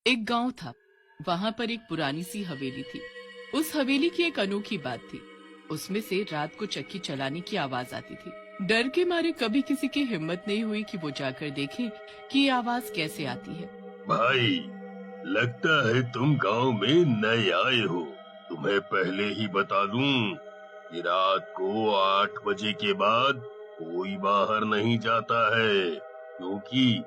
एक गांव था। वहां पर एक पुरानी सी हवेली थी। उस हवेली की एक अनोखी बात थी। उसमें से रात को चक्की चलाने की आवाज आती थी। डर के मारे कभी किसी की हिम्मत नहीं हुई कि वो जाकर देखे कि ये आवाज कैसे आती है। भाई, लगता है तुम गांव में नए आए हो। तुम्हें पहले ही बता दूं कि रात को 8 बजे के बाद कोई बाहर नहीं जाता है, क्योंकि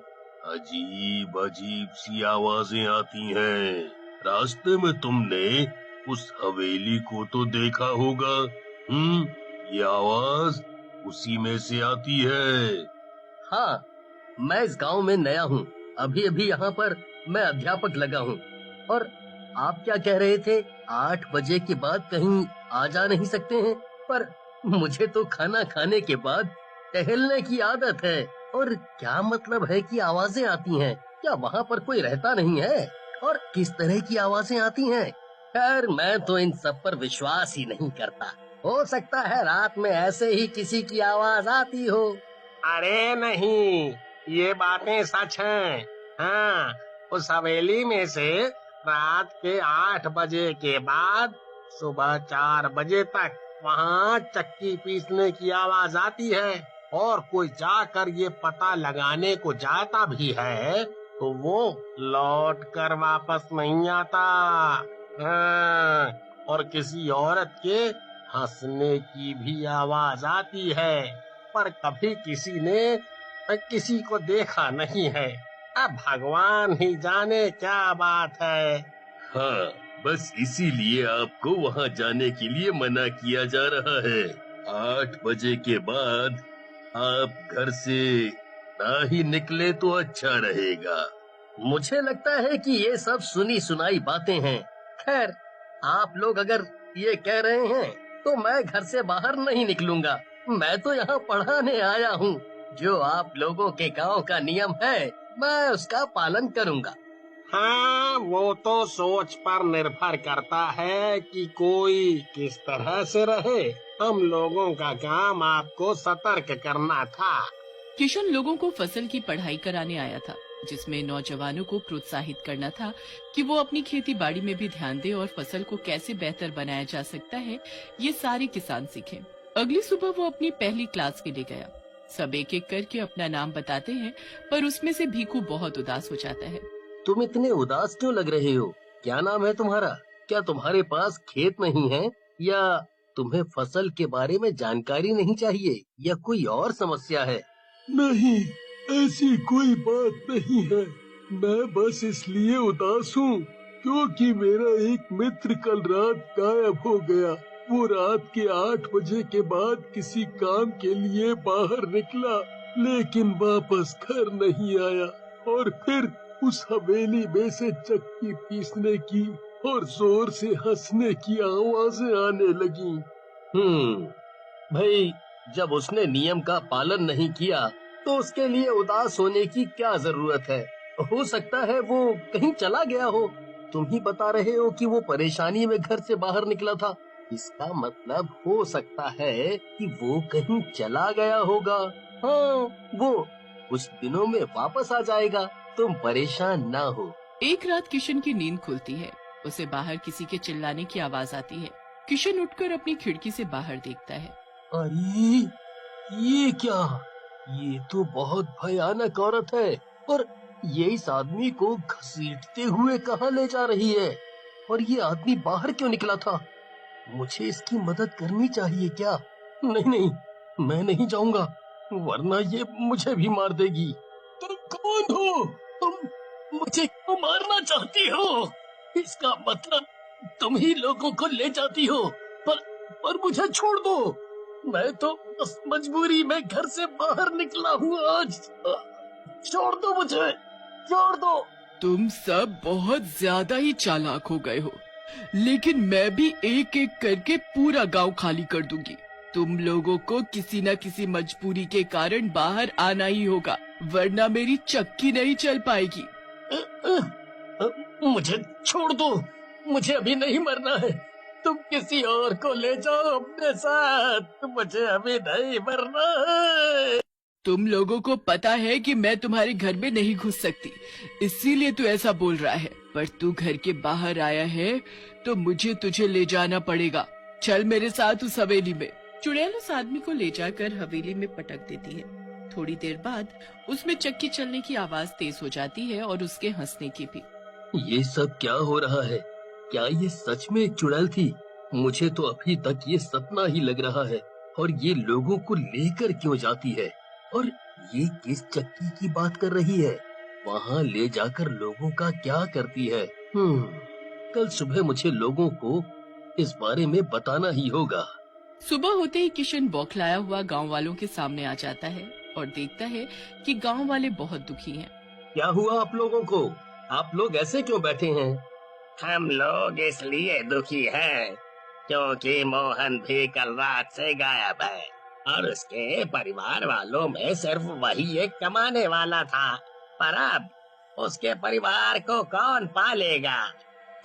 अजीब अजीब सी आवाजें आती हैं। रास्ते में तुमने उस हवेली को तो देखा होगा। ये आवाज उसी में से आती है। हाँ, मैं इस गांव में नया हूँ। अभी अभी यहाँ पर मैं अध्यापक लगा हूँ। और आप क्या कह रहे थे? 8 बजे के बाद कहीं आ जा नहीं सकते हैं? पर मुझे तो खाना खाने के बाद टहलने की आदत है। और क्या मतलब है कि आवाजें आती हैं? क्या वहाँ पर कोई रहता नहीं है? और किस तरह की आवाजें आती हैं? खैर, मैं तो इन सब पर विश्वास ही नहीं करता। हो सकता है रात में ऐसे ही किसी की आवाज आती हो। अरे नहीं, ये बातें सच हैं। हाँ, उस हवेली में से रात के 8 बजे के बाद सुबह 4 बजे तक वहाँ चक्की पीसने की आवाज आती है। और कोई जाकर ये पता लगाने को जाता भी है तो वो लौट कर वापस नहीं आता। हाँ, और किसी औरत के हंसने की भी आवाज आती है, पर कभी किसी ने किसी को देखा नहीं है। अब भगवान ही जाने क्या बात है। हाँ, बस इसीलिए आपको वहाँ जाने के लिए मना किया जा रहा है। 8 बजे के बाद आप घर से ना ही निकले तो अच्छा रहेगा। मुझे लगता है कि ये सब सुनी सुनाई बातें हैं। खैर, आप लोग अगर ये कह रहे हैं तो मैं घर से बाहर नहीं निकलूंगा। मैं तो यहाँ पढ़ाने आया हूँ। जो आप लोगों के गांव का नियम है, मैं उसका पालन करूँगा। हाँ, वो तो सोच पर निर्भर करता है कि कोई किस तरह से रहे। हम लोगों का काम आपको सतर्क करना था। किशन लोगों को फसल की पढ़ाई कराने आया था, जिसमें नौजवानों को प्रोत्साहित करना था कि वो अपनी खेती बाड़ी में भी ध्यान दें और फसल को कैसे बेहतर बनाया जा सकता है, ये सारे किसान सीखें। अगली सुबह वो अपनी पहली क्लास के लिए गया। सब एक एक करके अपना नाम बताते हैं, पर उसमें से भीखू बहुत उदास हो जाता है। तुम इतने उदास क्यों लग रहे हो? क्या नाम है तुम्हारा? क्या तुम्हारे पास खेत नहीं है, या तुम्हें फसल के बारे में जानकारी नहीं चाहिए, या कोई और समस्या है? नहीं, ऐसी कोई बात नहीं है। मैं बस इसलिए उदास हूँ क्योंकि मेरा एक मित्र कल रात गायब हो गया। वो रात के 8 बजे के बाद किसी काम के लिए बाहर निकला, लेकिन वापस घर नहीं आया। और फिर उस हवेली में से चक्की पीसने की और जोर से हंसने की आवाजें आने लगी। भाई, जब उसने नियम का पालन नहीं किया तो उसके लिए उदास होने की क्या जरूरत है? हो सकता है वो कहीं चला गया हो। तुम ही बता रहे हो कि वो परेशानी में घर से बाहर निकला था। इसका मतलब हो सकता है कि वो कहीं चला गया होगा। हाँ, वो कुछ दिनों में वापस आ जाएगा। तुम परेशान ना हो। एक रात किशन की नींद खुलती है। उसे बाहर किसी के चिल्लाने की आवाज आती है। किशन उठकर अपनी खिड़की से बाहर देखता है। अरे, ये क्या? ये तो बहुत भयानक औरत है। और ये इस आदमी को घसीटते हुए कहाँ ले जा रही है? और ये आदमी बाहर क्यों निकला था? मुझे इसकी मदद करनी चाहिए क्या? नहीं नहीं, मैं नहीं जाऊंगा, वरना ये मुझे भी मार देगी। तुम कौन हो? तुम मुझे क्यों मारना चाहती हो? इसका मतलब तुम ही लोगों को ले जाती हो। पर मुझे छोड़ दो। मैं तो बस मजबूरी में घर से बाहर निकला हूँ आज। छोड़ दो मुझे, छोड़ दो। तुम सब बहुत ज्यादा ही चालाक हो गए हो, लेकिन मैं भी एक एक करके पूरा गांव खाली कर दूंगी। तुम लोगों को किसी न किसी मजबूरी के कारण बाहर आना ही होगा, वरना मेरी चक्की नहीं चल पाएगी। मुझे छोड़ दो, मुझे अभी नहीं मरना है। तुम किसी और को ले जाओ अपने साथ, मुझे अभी नहीं मरना है। तुम लोगों को पता है कि मैं तुम्हारे घर में नहीं घुस सकती, इसीलिए तू ऐसा बोल रहा है। पर तू घर के बाहर आया है तो मुझे तुझे ले जाना पड़ेगा। चल मेरे साथ उस हवेली में। चुड़ैल उस आदमी को ले जाकर हवेली में पटक देती है। थोड़ी देर बाद उसमें चक्की चलने की आवाज तेज हो जाती है और उसके हंसने की भी। ये सब क्या हो रहा है? क्या ये सच में एक चुड़ैल थी? मुझे तो अभी तक ये सपना ही लग रहा है। और ये लोगों को लेकर क्यों जाती है? और ये किस चक्की की बात कर रही है? वहाँ ले जाकर लोगों का क्या करती है? कल सुबह मुझे लोगों को इस बारे में बताना ही होगा। सुबह होते ही किशन बौखलाया हुआ गांव वालों के सामने आ जाता है और देखता है कि गांव वाले बहुत दुखी हैं। क्या हुआ आप लोगों को? आप लोग ऐसे क्यों बैठे हैं? हम लोग इसलिए दुखी हैं क्योंकि मोहन भी कल रात से गायब है और उसके परिवार वालों में सिर्फ वही एक कमाने वाला था। पर अब उसके परिवार को कौन पालेगा?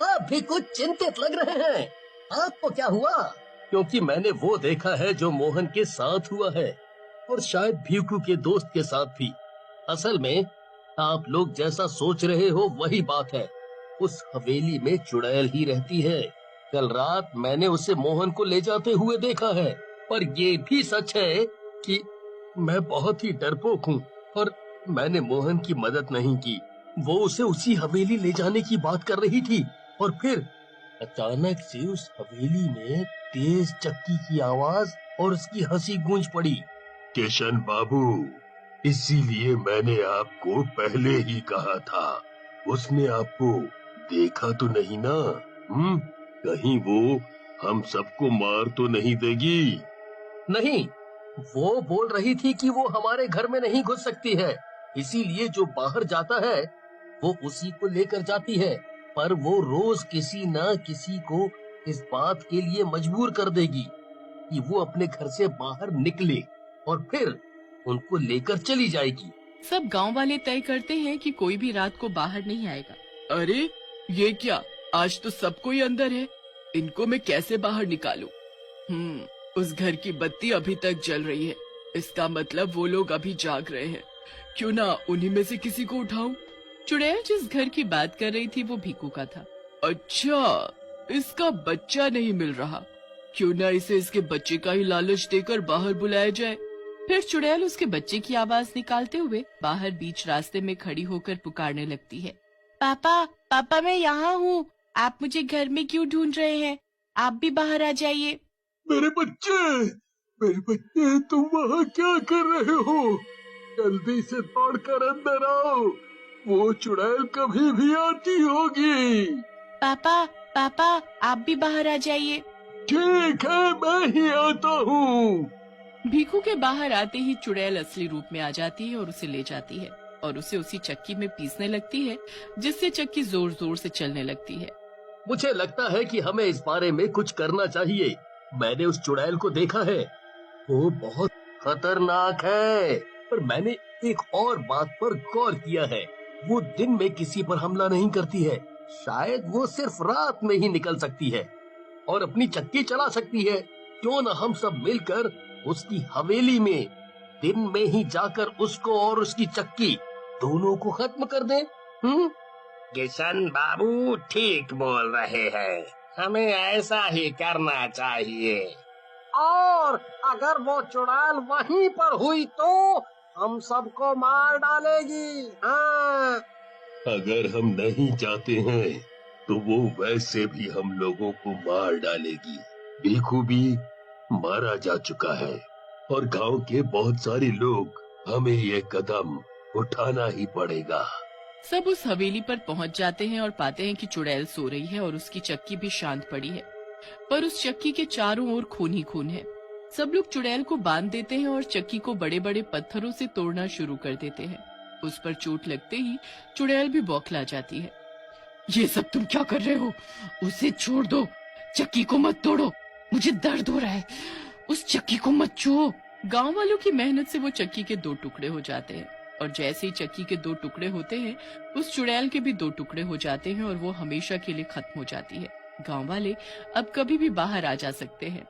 आप भी कुछ चिंतित लग रहे हैं। आपको क्या हुआ? क्योंकि मैंने वो देखा है जो मोहन के साथ हुआ है और शायद भीकू के दोस्त के साथ भी। असल में आप लोग जैसा सोच रहे हो वही बात है। उस हवेली में चुड़ैल ही रहती है। कल रात मैंने उसे मोहन को ले जाते हुए देखा है। और ये भी सच है कि मैं बहुत ही डरपोक हूँ और मैंने मोहन की मदद नहीं की। वो उसे उसी हवेली ले जाने की बात कर रही थी और फिर अचानक से उस हवेली में तेज चक्की की आवाज और उसकी हंसी गूंज पड़ी। किशन बाबू, इसीलिए मैंने आपको पहले ही कहा था। उसने आपको देखा तो नहीं ना? कहीं वो हम सबको मार तो नहीं देगी? नहीं, वो बोल रही थी कि वो हमारे घर में नहीं घुस सकती है, इसीलिए जो बाहर जाता है वो उसी को लेकर जाती है। पर वो रोज किसी न किसी को इस बात के लिए मजबूर कर देगी कि वो अपने घर से बाहर निकले और फिर उनको लेकर चली जाएगी। सब गांव वाले तय करते हैं कि कोई भी रात को बाहर नहीं आएगा। अरे ये क्या, आज तो सब कोई अंदर है, इनको मैं कैसे बाहर निकालूं? उस घर की बत्ती अभी तक जल रही है, इसका मतलब वो लोग अभी जाग रहे हैं। क्यों ना उन्हीं में से किसी को उठाऊं? चुड़ैल जिस घर की बात कर रही थी वो भीकू का था। अच्छा, इसका बच्चा नहीं मिल रहा, क्यों ना इसे इसके बच्चे का ही लालच देकर बाहर बुलाया जाए। फिर चुड़ैल उसके बच्चे की आवाज निकालते हुए बाहर बीच रास्ते में खड़ी होकर पुकारने लगती है। पापा, पापा मैं यहाँ हूँ, आप मुझे घर में क्यों ढूंढ रहे हैं? आप भी बाहर आ जाइए। मेरे बच्चे, तुम वहाँ क्या कर रहे हो? जल्दी से दौड़कर अंदर आओ, वो चुड़ैल कभी भी आती होगी। पापा, पापा आप भी बाहर आ जाइए। ठीक है, मैं ही आता हूँ। भीकू के बाहर आते ही चुड़ैल असली रूप में आ जाती है और उसे ले जाती है और उसे उसी चक्की में पीसने लगती है, जिससे चक्की जोर जोर से चलने लगती है। मुझे लगता है कि हमें इस बारे में कुछ करना चाहिए। मैंने उस चुड़ैल को देखा है, वो बहुत खतरनाक है। पर मैंने एक और बात पर गौर किया है, वो दिन में किसी पर हमला नहीं करती है। शायद वो सिर्फ रात में ही निकल सकती है और अपनी चक्की चला सकती है। क्यों न हम सब मिलकर उसकी हवेली में दिन में ही जाकर उसको और उसकी चक्की दोनों को खत्म कर दें? किशन बाबू ठीक बोल रहे हैं, हमें ऐसा ही करना चाहिए। और अगर वो चुड़ैल वहीं पर हुई तो हम सबको मार डालेगी। हाँ, अगर हम नहीं जाते हैं तो वो वैसे भी हम लोगों को मार डालेगी। भीखू भी मारा जा चुका है और गांव के बहुत सारे लोग, हमें ये कदम उठाना ही पड़ेगा। सब उस हवेली पर पहुंच जाते हैं और पाते हैं कि चुड़ैल सो रही है और उसकी चक्की भी शांत पड़ी है, पर उस चक्की के चारों ओर खून ही खून है। सब लोग चुड़ैल को बांध देते हैं और चक्की को बड़े बड़े पत्थरों से तोड़ना शुरू कर देते हैं। उस पर चोट लगते ही चुड़ैल भी बौखला जाती है। ये सब तुम क्या कर रहे हो? उसे छोड़ दो, चक्की को मत तोड़ो, मुझे दर्द हो रहा है, उस चक्की को मत छुओ। गांव वालों की मेहनत से वो चक्की के 2 टुकड़े हो जाते हैं और जैसे ही चक्की के 2 टुकड़े होते हैं, उस चुड़ैल के भी 2 टुकड़े हो जाते हैं और वो हमेशा के लिए खत्म हो जाती है। गांव वाले अब कभी भी बाहर आ जा सकते हैं।